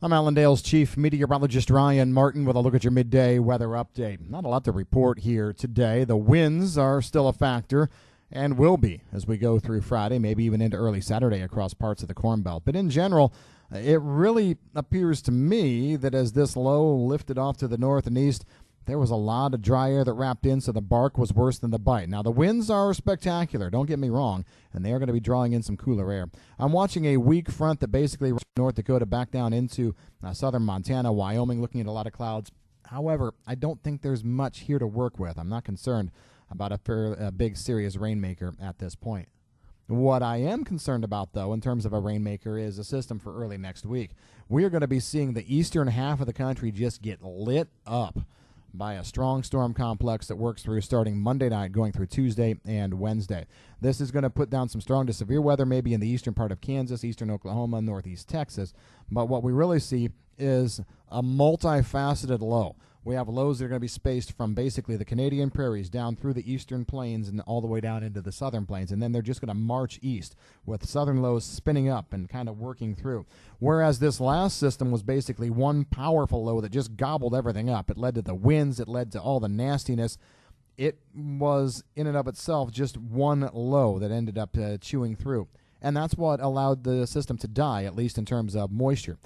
I'm Allendale's chief meteorologist Ryan Martin with a look at your midday weather update. Not a lot to report here today. The winds are still a factor and will be as we go through Friday, maybe even into early Saturday across parts of the Corn Belt. But in general, it really appears to me that as this low lifted off to the north and east, there was a lot of dry air that wrapped in, so the bark was worse than the bite. Now, the winds are spectacular, don't get me wrong, and they are going to be drawing in some cooler air. I'm watching a weak front that basically runs North Dakota back down into southern Montana, Wyoming, looking at a lot of clouds. However, I don't think there's much here to work with. I'm not concerned about a big, serious rainmaker at this point. What I am concerned about, though, in terms of a rainmaker is a system for early next week. We are going to be seeing the eastern half of the country just get lit up by a strong storm complex that works through starting Monday night going through Tuesday and Wednesday. This is going to put down some strong to severe weather maybe in the eastern part of Kansas, eastern Oklahoma, northeast Texas. But what we really see is a multifaceted low. We have lows that are going to be spaced from basically the Canadian prairies down through the eastern plains and all the way down into the southern plains, and then they're just going to march east with southern lows spinning up and kind of working through. Whereas this last system was basically one powerful low that just gobbled everything up. It led to the winds. It led to all the nastiness. It was in and of itself just one low that ended up chewing through, and that's what allowed the system to die, at least in terms of moisture.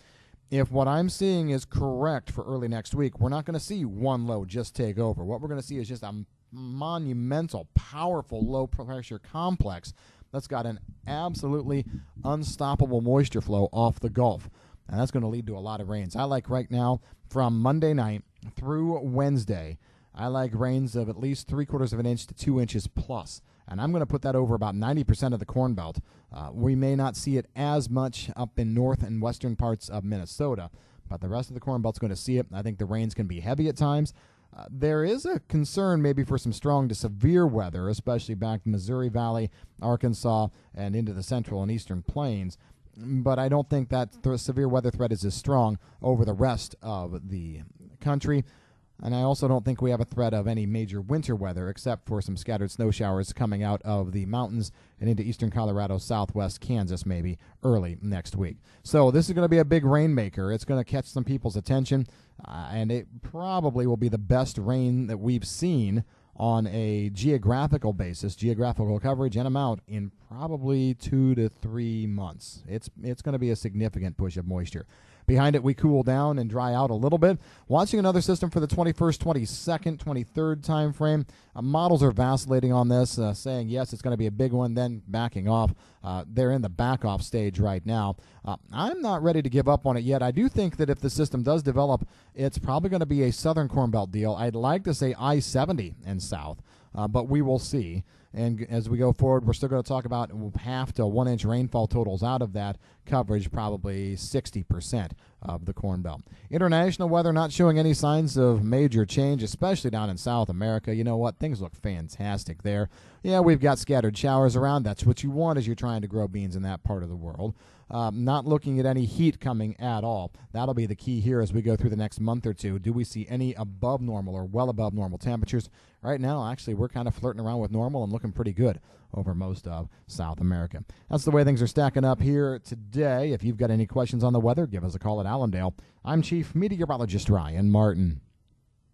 If what I'm seeing is correct for early next week, we're not going to see one low just take over. What we're going to see is just a monumental, powerful low-pressure complex that's got an absolutely unstoppable moisture flow off the Gulf. And that's going to lead to a lot of rains. I like right now from Monday night through Wednesday, I like rains of at least 3/4 of an inch to 2 inches plus. And I'm going to put that over about 90% of the Corn Belt. We may not see it as much up in north and western parts of Minnesota, but the rest of the Corn Belt's going to see it. I think the rains can be heavy at times. There is a concern maybe for some strong to severe weather, especially back to Missouri Valley, Arkansas, and into the central and eastern plains. But I don't think that severe weather threat is as strong over the rest of the country. And I also don't think we have a threat of any major winter weather except for some scattered snow showers coming out of the mountains and into eastern Colorado, southwest Kansas maybe early next week. So this is going to be a big rainmaker. It's going to catch some people's attention, and it probably will be the best rain that we've seen on a geographical basis, geographical coverage and amount in probably 2 to 3 months. It's going to be a significant push of moisture. Behind it, we cool down and dry out a little bit. Watching another system for the 21st, 22nd, 23rd time frame. Models are vacillating on this, saying, yes, it's going to be a big one, then backing off. They're in the back-off stage right now. I'm not ready to give up on it yet. I do think that if the system does develop, it's probably going to be a southern Corn Belt deal. I'd like to say I-70 and south, but we will see. And as we go forward, we're still going to talk about 1/2 to 1 inch rainfall totals out of that coverage, probably 60% of the Corn Belt. International weather not showing any signs of major change, especially down in South America. You know what? Things look fantastic there. Yeah, we've got scattered showers around. That's what you want as you're trying to grow beans in that part of the world. Not looking at any heat coming at all. That'll be the key here as we go through the next month or two. Do we see any above normal or well above normal temperatures? Right now, actually, we're kind of flirting around with normal and looking pretty good over most of South America. That's the way things are stacking up here today. If you've got any questions on the weather, give us a call at Allendale. I'm Chief Meteorologist Ryan Martin.